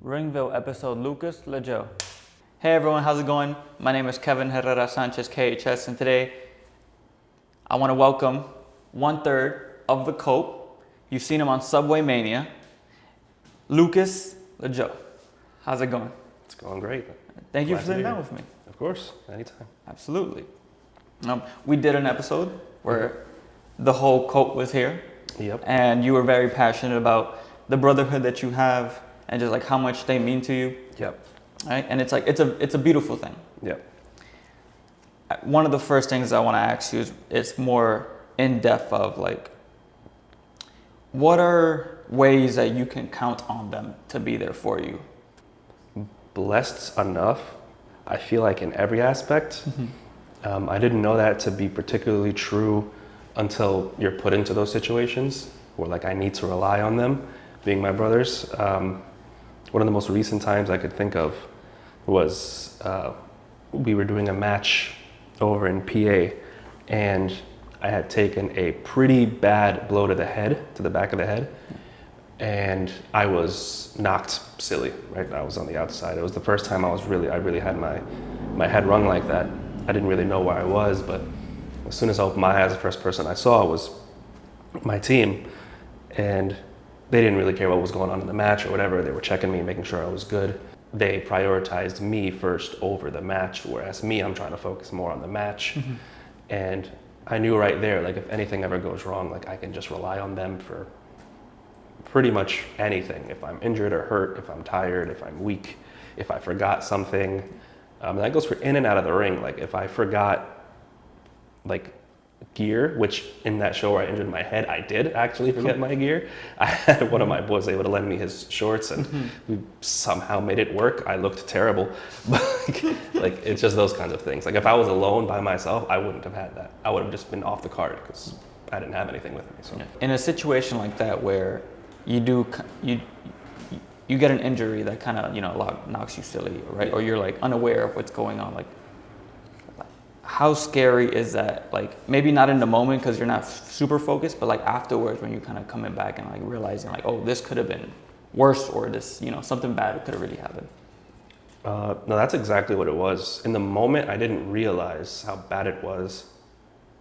RingVille episode Lucas, Ladjo. Hey everyone, how's it going? My name is Kevin Herrera Sanchez, KHS, and today I want to welcome 1/3 of the Cope. You've seen him on SubwayMania, Lucas, Ladjo. How's it going? It's going great. Thank you for sitting down with me. Of course, anytime. Absolutely. We did an episode where the whole Cope was here. Yep. And you were very passionate about the brotherhood that you have and just like how much they mean to you. Yep. Right? And it's like it's a beautiful thing. Yep. One of the first things I want to ask you is more in depth of like, what are ways that you can count on them to be there for you? Blessed enough, I feel like in every aspect. I didn't know that to be particularly true until you're put into those situations where like I need to rely on them, being my brothers. One of the most recent times I could think of was we were doing a match over in PA, and I had taken a pretty bad blow to the head, to the back of the head, and I was knocked silly, right? I was on the outside. It was the first time I really had my head rung like that. I didn't really know where I was, but as soon as I opened my eyes, the first person I saw was my team, and they didn't really care what was going on in the match or whatever. They were checking me, making sure I was good. They prioritized me first over the match, whereas me, I'm trying to focus more on the match. And I knew right there, like if anything ever goes wrong, like I can just rely on them for pretty much anything. If I'm injured or hurt, if I'm tired, if I'm weak, if I forgot something. That goes for in and out of the ring. Like if I forgot like gear, which in that show where I injured my head, I did actually forget my gear. I had one of my boys able to lend me his shorts, and we somehow made it work. I looked terrible, but like it's just those kinds of things. Like if I was alone by myself, I wouldn't have had that. I would have just been off the card because I didn't have anything with me. So in a situation like that where you get an injury that kind of knocks you silly, right? Or you're like unaware of what's going on, like how scary is that? Like maybe not in the moment because you're not super focused, but like afterwards when you're kind of coming back and like realizing like, oh, this could have been worse, or this, something bad could have really happened. No, that's exactly what it was. In the moment, I didn't realize how bad it was.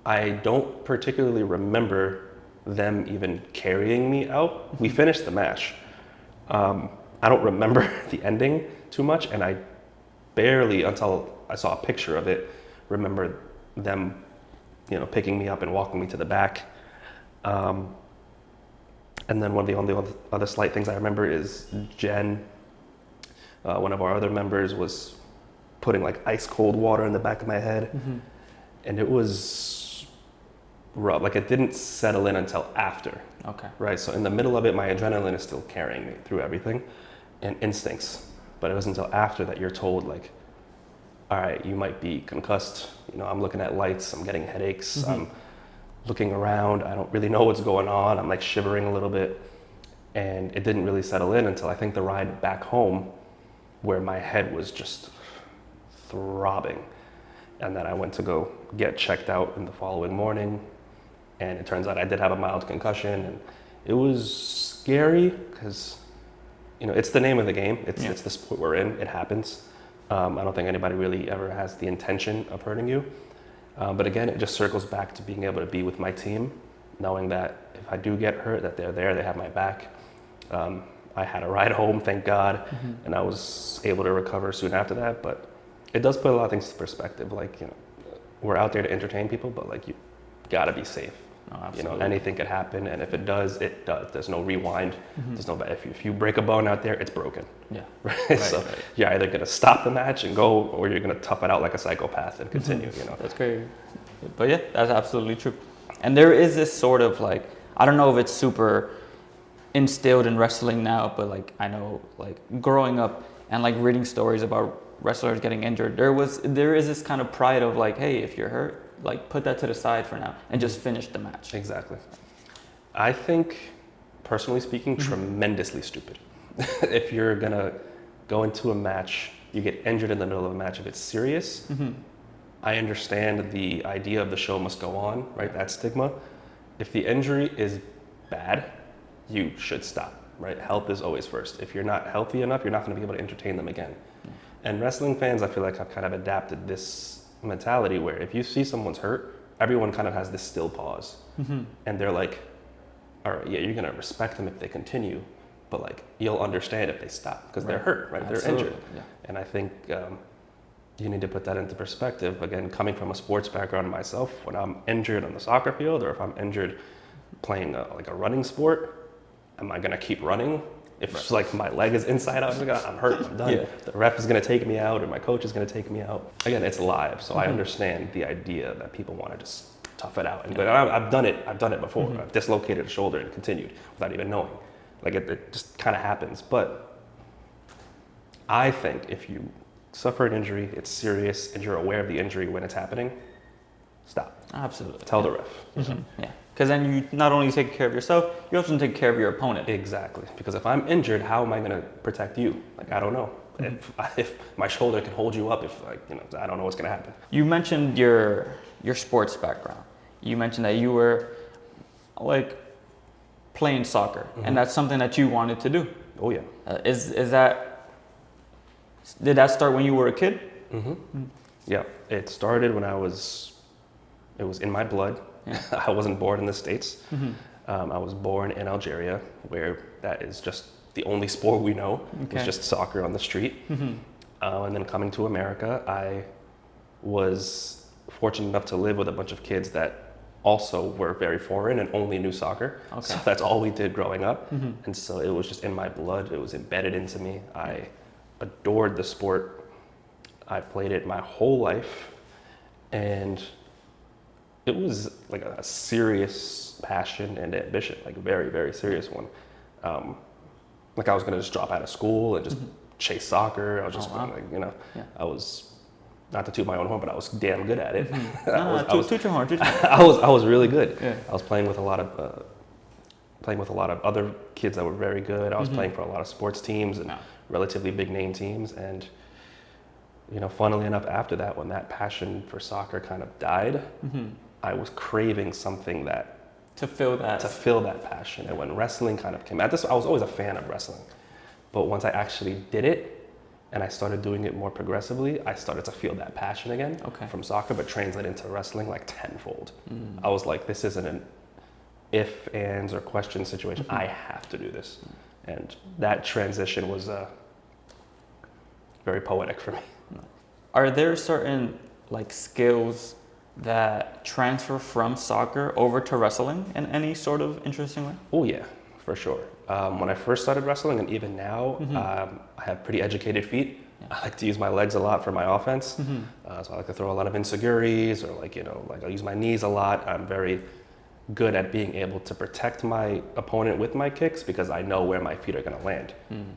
I don't particularly remember them even carrying me out. We finished the match. I don't remember the ending too much, and I barely, until I saw a picture of it, remember them, picking me up and walking me to the back. And then one of the only other slight things I remember is Jen, one of our other members, was putting like ice cold water in the back of my head, and it was rough. Like it didn't settle in until after. Okay. Right. So in the middle of it, my adrenaline is still carrying me through everything, and instincts. But it was until after that you're told like, all right, you might be concussed. I'm looking at lights, I'm getting headaches, I'm looking around, I don't really know what's going on, I'm like shivering a little bit. And it didn't really settle in until I think the ride back home, where my head was just throbbing. And then I went to go get checked out in the following morning, and it turns out I did have a mild concussion, and it was scary because, it's the name of the game, it's the sport we're in, it happens. I don't think anybody really ever has the intention of hurting you. But again, it just circles back to being able to be with my team, knowing that if I do get hurt, that they're there, they have my back. I had a ride home, thank God, and I was able to recover soon after that. But it does put a lot of things into perspective. Like, we're out there to entertain people, but like you gotta be safe. Oh, Anything could happen, and if it does, it does. There's no rewind. There's no, if you break a bone out there, it's broken. Yeah. Right. So you're either gonna stop the match and go, or you're gonna tough it out like a psychopath and continue. That's great. But yeah, that's absolutely true. And there is this sort of like, I don't know if it's super instilled in wrestling now, but like I know like growing up and like reading stories about wrestlers getting injured, there is this kind of pride of like, hey, if you're hurt, like put that to the side for now and just finish the match. Exactly. I think, personally speaking, tremendously stupid. If you're gonna go into a match, you get injured in the middle of a match, if it's serious, I understand the idea of the show must go on, right? That stigma. If the injury is bad, you should stop. right? Health is always first. If you're not healthy enough, you're not going to be able to entertain them again. And wrestling fans, I feel like, have kind of adapted this mentality where if you see someone's hurt, everyone kind of has this still pause. And they're like, all right, yeah, you're going to respect them if they continue, but like you'll understand if they stop because they're hurt, right? Absolutely. They're injured. And I think you need to put that into perspective. Again, coming from a sports background myself, when I'm injured on the soccer field or if I'm injured playing like a running sport, am I going to keep running? If it's like my leg is inside out, I'm hurt, I'm done. The ref is going to take me out or my coach is going to take me out. Again, it's live, so I understand the idea that people want to just tough it out. And but I've done it before. I've dislocated a shoulder and continued without even knowing. Like it just kind of happens. But I think if you suffer an injury, it's serious, and you're aware of the injury when it's happening, stop. Absolutely. Tell the ref. Yeah. Because then you not only take care of yourself, you also take care of your opponent. Exactly. Because if I'm injured, how am I going to protect you? Like, I don't know. If my shoulder can hold you up, I don't know what's going to happen. You mentioned your sports background. You mentioned that you were like playing soccer, and that's something that you wanted to do. Oh yeah. Did that start when you were a kid? Yeah, it started when it was in my blood. I wasn't born in the States. I was born in Algeria, where that is just the only sport we know. It's just soccer on the street. And then coming to America, I was fortunate enough to live with a bunch of kids that also were very foreign and only knew soccer. So that's all we did growing up. And so it was just in my blood. It was embedded into me. I adored the sport. I played it my whole life. And it was like a serious passion and ambition, like a very, very serious one. Like I was gonna just drop out of school and just chase soccer. I was just I was, not to toot my own horn, but I was damn good at it. Toot your horn. I was really good. I was playing with a lot of other kids that were very good. I was playing for a lot of sports teams and relatively big name teams. And funnily enough, after that, when that passion for soccer kind of died, I was craving something to fill that passion. And when wrestling kind of came at this, I was always a fan of wrestling. But once I actually did it and I started doing it more progressively, I started to feel that passion again from soccer, but translate into wrestling like tenfold. I was like, this isn't an if, ands, or question situation. I have to do this. And that transition was very poetic for me. Are there certain skills that transfer from soccer over to wrestling in any sort of interesting way? Oh yeah, for sure. When I first started wrestling, and even now, I have pretty educated feet. I like to use my legs a lot for my offense. So I like to throw a lot of insecurities, or I'll use my knees a lot. I'm very good at being able to protect my opponent with my kicks because I know where my feet are going to land.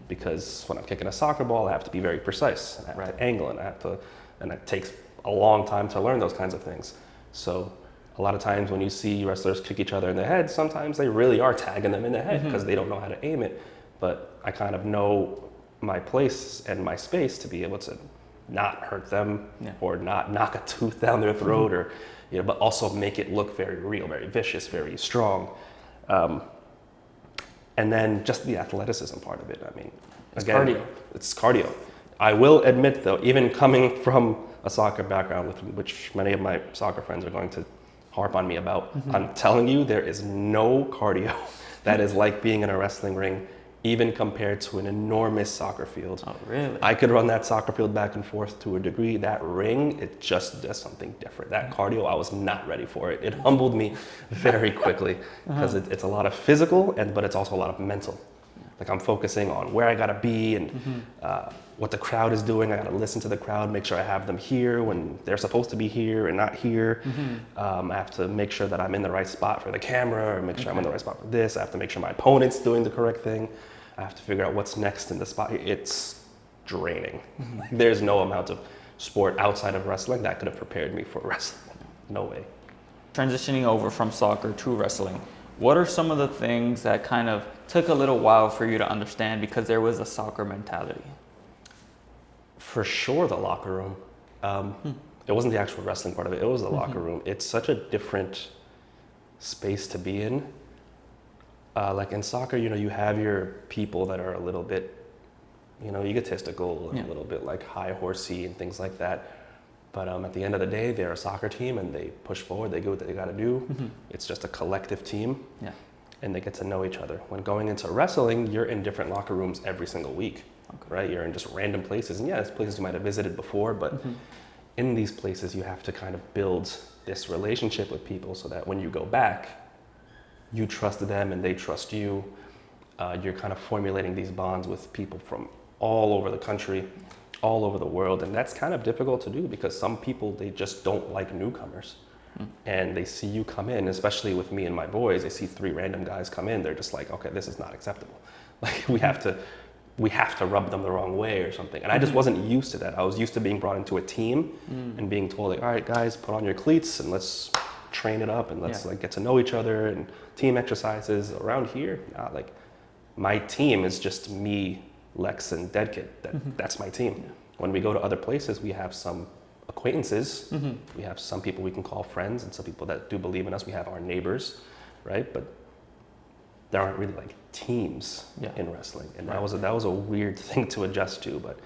Because when I'm kicking a soccer ball, I have to be very precise. I have to angle, and it takes a long time to learn those kinds of things. So a lot of times when you see wrestlers kick each other in the head, sometimes they really are tagging them in the head because they don't know how to aim it. But I kind of know my place and my space to be able to not hurt them or not knock a tooth down their throat or but also make it look very real, very vicious, very strong. And then just the athleticism part of it. I mean, it's cardio. I will admit though, even coming from a soccer background, which many of my soccer friends are going to harp on me about, I'm telling you, there is no cardio that is like being in a wrestling ring, even compared to an enormous soccer field. Oh, really? I could run that soccer field back and forth to a degree. That ring, it just does something different. That cardio, I was not ready for it. It humbled me very quickly because it's a lot of physical, but it's also a lot of mental. Like I'm focusing on where I gotta be and what the crowd is doing. I gotta listen to the crowd, make sure I have them here when they're supposed to be here and not here. I have to make sure that I'm in the right spot for the camera, or make sure I'm in the right spot for this. I have to make sure my opponent's doing the correct thing. I have to figure out what's next in the spot. It's draining. There's no amount of sport outside of wrestling that could have prepared me for wrestling. No way. Transitioning over from soccer to wrestling, what are some of the things that kind of took a little while for you to understand because there was a soccer mentality? For sure, the locker room. It wasn't the actual wrestling part of it. It was the locker room. It's such a different space to be in. Like in soccer, you have your people that are a little bit, egotistical and a little bit like high horsey and things like that. But at the end of the day, they're a soccer team and they push forward, they do what they got to do. It's just a collective team and they get to know each other. When going into wrestling, you're in different locker rooms every single week, right? You're in just random places. And it's places you might have visited before, but in these places, you have to kind of build this relationship with people so that when you go back, you trust them and they trust you. You're kind of formulating these bonds with people from all over the country, all over the world. And that's kind of difficult to do because some people, they just don't like newcomers. And they see you come in, especially with me and my boys, they see 3 random guys come in. They're just like, okay, this is not acceptable. Like we have to rub them the wrong way or something. And I just wasn't used to that. I was used to being brought into a team and being told like, all right, guys, put on your cleats and let's train it up and let's like get to know each other and team exercises. Around here, like my team is just me, Lex and Deadkid. That's my team. When we go to other places, we have some acquaintances. We have some people we can call friends and some people that do believe in us. We have our neighbors, right? But there aren't really like teams in wrestling. And that was a weird thing to adjust to. But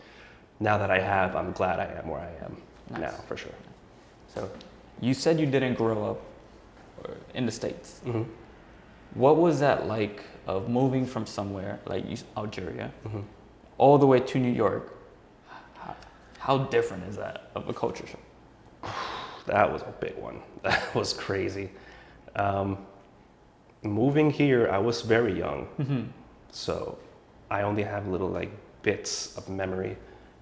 now that I'm glad I am where I am now, for sure. So you said you didn't grow up in the States. What was that like of moving from somewhere like Algeria all the way to New York? How different is that of a culture shock? That was a big one. That was crazy. Moving here, I was very young. So I only have little like bits of memory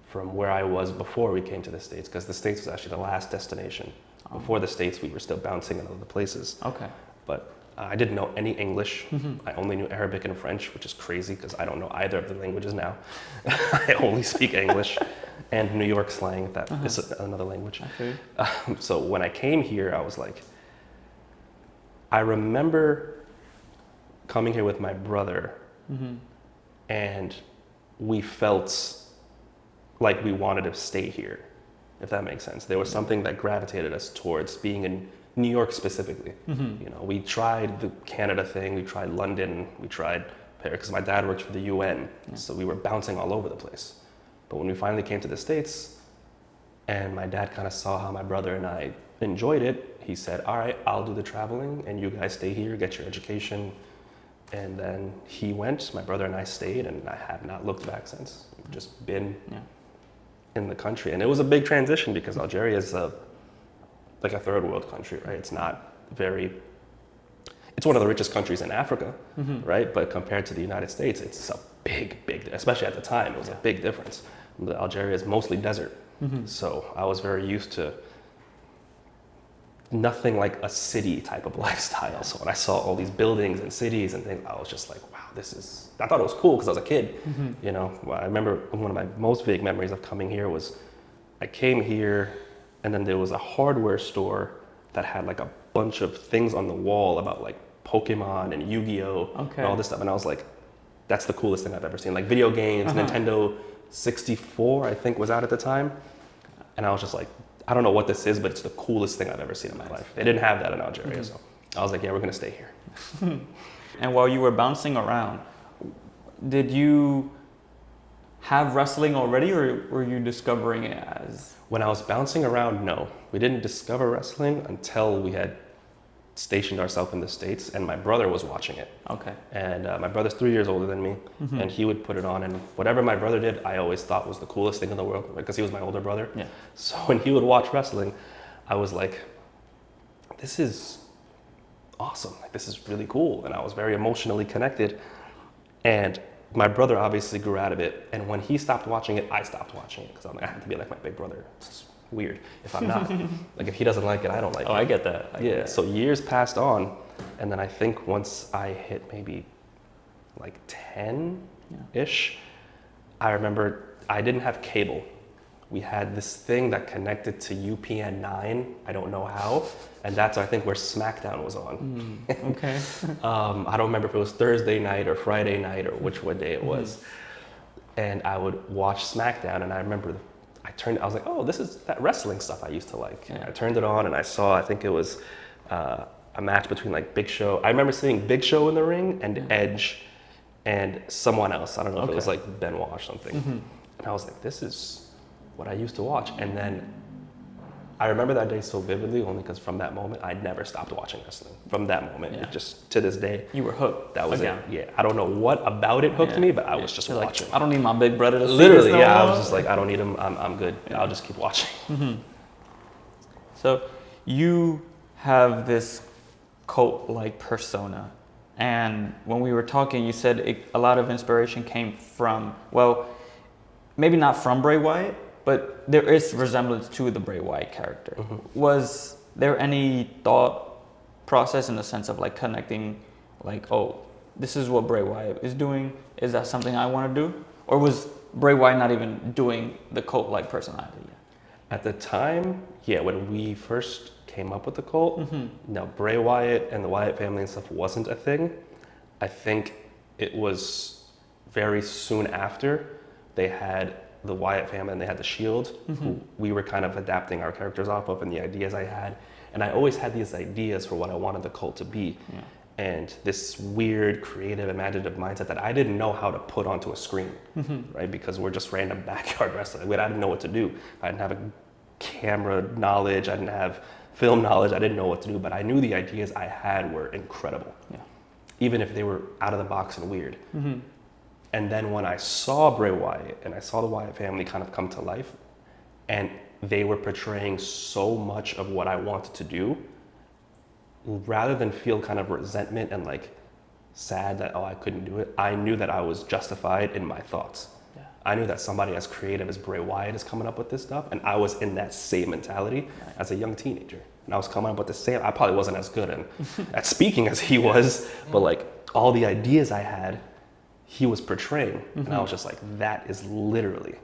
from where I was before we came to the States, because the States was actually the last destination. Before the States, we were still bouncing in other places. Okay. But I didn't know any English. I only knew Arabic and French, which is crazy because I don't know either of the languages now. I only speak English and New York slang, if that is another language. Okay. So when I came here, I was like, I remember coming here with my brother and we felt like we wanted to stay here, if that makes sense. There was something that gravitated us towards being in New York specifically. We tried the Canada thing, we tried London, we tried Paris, because my dad worked for the UN, so we were bouncing all over the place. But when we finally came to the States, and my dad kind of saw how my brother and I enjoyed it, he said, all right, I'll do the traveling, and you guys stay here, get your education. And then he went, my brother and I stayed, and I have not looked back since. We've just been in the country. And it was a big transition because Algeria is like a third world country, right? It's one of the richest countries in Africa, right? But compared to the United States, it's a big, especially at the time, it was a big difference. Algeria is mostly desert. So I was very used to nothing like a city type of lifestyle. So when I saw all these buildings and cities and things, I was just like, wow, I thought it was cool because I was a kid. I remember one of my most vague memories of coming here was I came here and then there was a hardware store that had like a bunch of things on the wall about like Pokemon and Yu-Gi-Oh! And all this stuff. And I was like, that's the coolest thing I've ever seen. Like video games, Nintendo 64, I think was out at the time. And I was just like, I don't know what this is, but it's the coolest thing I've ever seen in my life. They didn't have that in Algeria, so I was like, yeah, we're gonna stay here. And while you were bouncing around, did you have wrestling already, or were you discovering it as? When I was bouncing around, no. We didn't discover wrestling until we had stationed ourselves in the States, and my brother was watching it. Okay. And my brother's 3 years older than me, and he would put it on, and whatever my brother did, I always thought was the coolest thing in the world, because he was my older brother. Yeah. So when he would watch wrestling, I was like, this is awesome. Like, this is really cool. And I was very emotionally connected. And my brother obviously grew out of it. And when he stopped watching it, I stopped watching it, because I'm like, I have to be like my big brother. It's weird if I'm not. Like, if he doesn't like it, I don't like it. I get that. I get it. So years passed on, and then I think once I hit maybe like 10-ish, I remember I didn't have cable. We had this thing that connected to UPN 9, I don't know how, and that's I think where SmackDown was on. Okay. I don't remember if it was Thursday night or Friday night or which one day it was. And I would watch SmackDown, and I remember I was like, oh, this is that wrestling stuff I used to like. Yeah. I turned it on and I saw, I think it was a match between like Big Show. I remember seeing Big Show in the ring and Edge and someone else. I don't know if it was like Benoit or something. And I was like, this is what I used to watch. And then I remember that day so vividly only because from that moment, I never stopped watching wrestling. From that moment, it just to this day. You were hooked. That was it. Yeah. I don't know what about it hooked me, but I was just watching. Like, I don't need my big brother to see Literally, this yeah. I was just like, I don't need him. I'm good. I'll just keep watching. So you have this cult-like persona. And when we were talking, you said a lot of inspiration came from, well, maybe not from Bray Wyatt, but there is resemblance to the Bray Wyatt character. Was there any thought process in the sense of like connecting, like, oh, this is what Bray Wyatt is doing. Is that something I want to do? Or was Bray Wyatt not even doing the cult-like personality yet? At the time, yeah, when we first came up with the cult, no, Bray Wyatt and the Wyatt family and stuff wasn't a thing. I think it was very soon after they had the Wyatt family and they had the Shield, who we were kind of adapting our characters off of and the ideas I had. And I always had these ideas for what I wanted the cult to be. And this weird, creative, imaginative mindset that I didn't know how to put onto a screen, right? Because we're just random backyard wrestling. I didn't know what to do. I didn't have a camera knowledge. I didn't have film knowledge. I didn't know what to do, but I knew the ideas I had were incredible, even if they were out of the box and weird. And then when I saw Bray Wyatt and I saw the Wyatt family kind of come to life, and they were portraying so much of what I wanted to do, rather than feel kind of resentment and like sad that, oh, I couldn't do it, I knew that I was justified in my thoughts. I knew that somebody as creative as Bray Wyatt is coming up with this stuff, and I was in that same mentality as a young teenager. And I was coming up with the same, I probably wasn't as good at speaking as he was, but like all the ideas I had, he was portraying. And I was just like, that is literally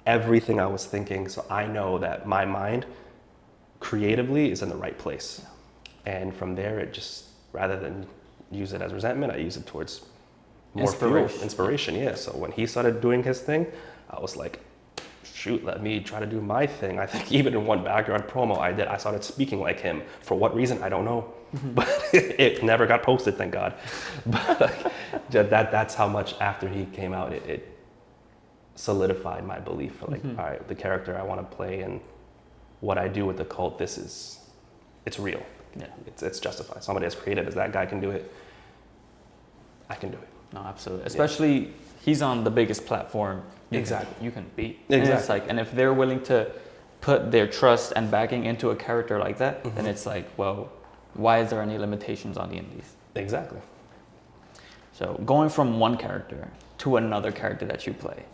everything I was thinking. So I know that my mind creatively is in the right place. And from there, it just, rather than use it as resentment, I use it towards more inspiration. Yeah. So when he started doing his thing, I was like, shoot, let me try to do my thing. I think even in one backyard promo I started speaking like him. For what reason, I don't know. But it never got posted, thank God. But like, that's how much after he came out, it solidified my belief for like, all right, the character I want to play and what I do with the cult, it's real. Yeah, it's justified. Somebody as creative as that guy can do it, I can do it. No, absolutely. Especially he's on the biggest platform you can beat. And it's like, and if they're willing to put their trust and backing into a character like that, then it's like, well, why is there any limitations on the indies? Exactly. So going from one character to another character that you play,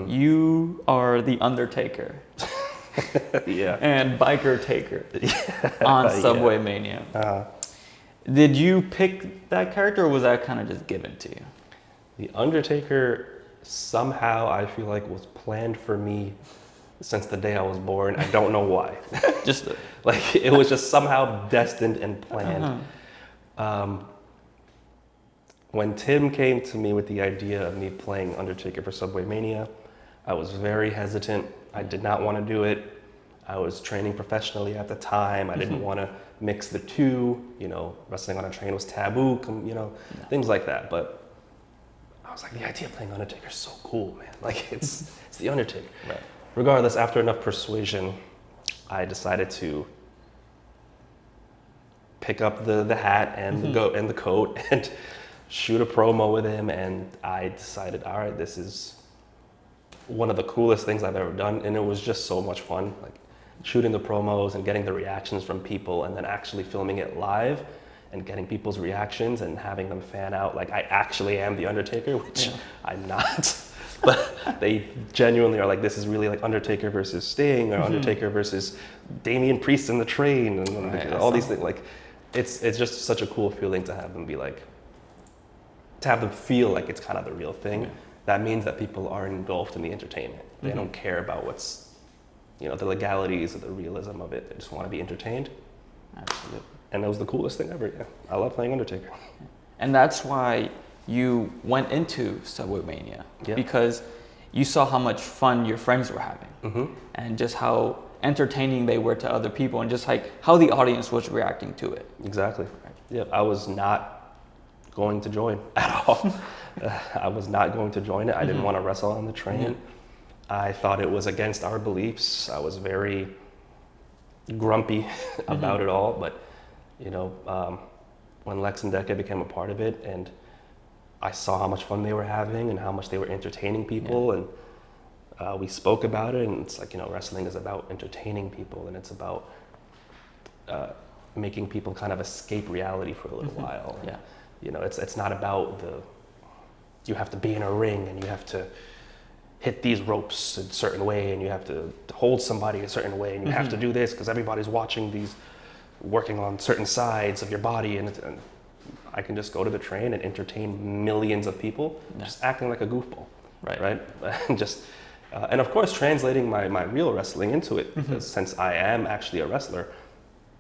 you are the Undertaker. And Biker Taker on SubwayMania. Did you pick that character, or was that kind of just given to you? The Undertaker somehow I feel like was planned for me since the day I was born. I don't know why. Just like it was just somehow destined and planned. When Tim came to me with the idea of me playing Undertaker for SubwayMania, I was very hesitant. I did not want to do it. I was training professionally at the time. I didn't want to mix the two. You know, wrestling on a train was taboo, things like that. But I was like, the idea of playing Undertaker is so cool, man. Like, it's the Undertaker. Right. Regardless, after enough persuasion, I decided to pick up the hat and the coat and shoot a promo with him. And I decided, all right, this is one of the coolest things I've ever done. And it was just so much fun, like shooting the promos and getting the reactions from people and then actually filming it live and getting people's reactions and having them fan out like I actually am the Undertaker, which I'm not. But they genuinely are like, this is really like Undertaker versus Sting or Undertaker versus Damian Priest in the train and all these things. Like, it's just such a cool feeling to have them be like, to have them feel like it's kind of the real thing. Yeah. That means that people are engulfed in the entertainment. They don't care about what's, the legalities or the realism of it. They just want to be entertained. Absolutely. And that was the coolest thing ever. Yeah. I love playing Undertaker. And that's why you went into SubwayMania, because you saw how much fun your friends were having and just how entertaining they were to other people and just like how the audience was reacting to it. Exactly. Right. Yeah, I was not going to join at all. I was not going to join it. I didn't want to wrestle on the train. I thought it was against our beliefs. I was very grumpy about it all. But, you know, when Lex and Deadkid became a part of it, and I saw how much fun they were having and how much they were entertaining people, and we spoke about it, and it's like, you know, wrestling is about entertaining people, and it's about making people kind of escape reality for a little while. Yeah. You know, it's not about you have to be in a ring and you have to hit these ropes a certain way and you have to hold somebody a certain way and you have to do this because everybody's watching these, working on certain sides of your body, and I can just go to the train and entertain millions of people just acting like a goofball, right? And just and of course translating my real wrestling into it, because since I am actually a wrestler,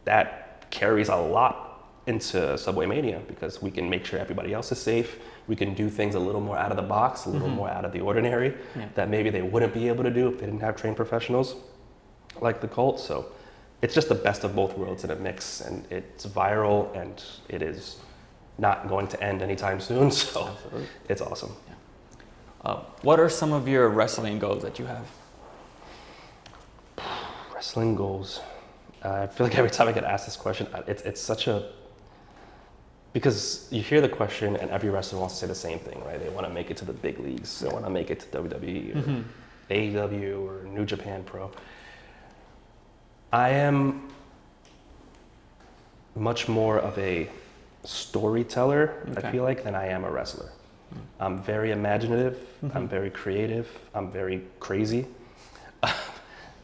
that carries a lot into SubwayMania, because we can make sure everybody else is safe. We can do things a little more out of the box, a little more out of the ordinary that maybe they wouldn't be able to do if they didn't have trained professionals like the Cult. So it's just the best of both worlds in a mix, and it's viral, and it is not going to end anytime soon. So it's awesome. What are some of your wrestling goals that you have? Wrestling goals. I feel like every time I get asked this question, it's such a, because you hear the question and every wrestler wants to say the same thing, right? They want to make it to the big leagues. They want to make it to WWE or AEW or New Japan Pro. I am much more of a storyteller, I feel like, than I am a wrestler. I'm very imaginative. I'm very creative. I'm very crazy.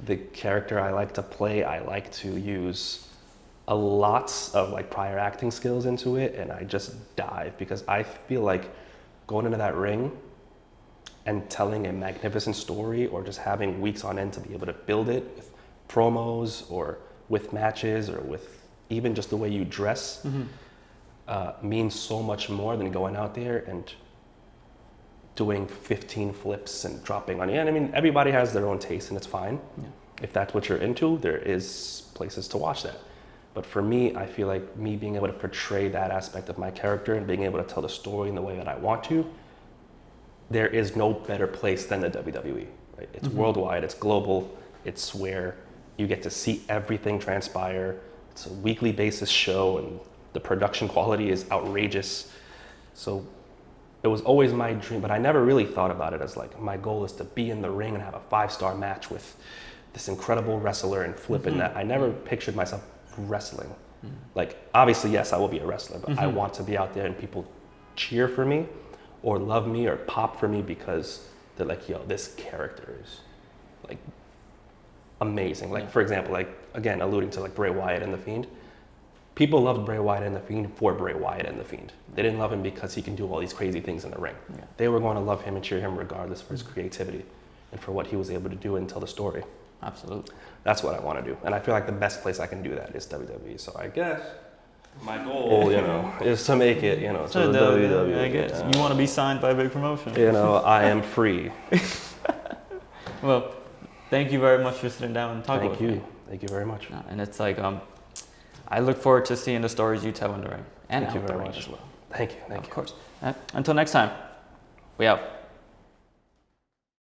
The character I like to play, I like to use a lot of like prior acting skills into it, and I just dive, because I feel like going into that ring and telling a magnificent story, or just having weeks on end to be able to build it with promos or with matches or with even just the way you dress, means so much more than going out there and doing 15 flips and dropping on you. And I mean, everybody has their own taste, and it's fine. If that's what you're into, there is places to watch that. But for me, I feel like me being able to portray that aspect of my character and being able to tell the story in the way that I want to, there is no better place than the WWE. Right? It's worldwide, it's global, it's where you get to see everything transpire. It's a weekly basis show, and the production quality is outrageous. So it was always my dream, but I never really thought about it as like, my goal is to be in the ring and have a 5-star match with this incredible wrestler and flipping that. I never pictured myself wrestling. Like, obviously, yes, I will be a wrestler, but I want to be out there and people cheer for me or love me or pop for me because they're like, yo, this character is like amazing. Like, for example, like, again, alluding to like Bray Wyatt and The Fiend. People loved Bray Wyatt and The Fiend for Bray Wyatt and The Fiend. They didn't love him because he can do all these crazy things in the ring. They were going to love him and cheer him regardless for his creativity and for what he was able to do and tell the story. Absolutely. That's what I want to do. And I feel like the best place I can do that is WWE. So I guess my goal, you know, is to make it, you know, to the WWE. I guess. You want to be signed by a big promotion. You know, I am free. Well, thank you very much for sitting down and talking with me. Thank you very much. And it's like, I look forward to seeing the stories you tell in the ring and Thank you out the very ring much as well. Thank you. Of course. Until next time, we out.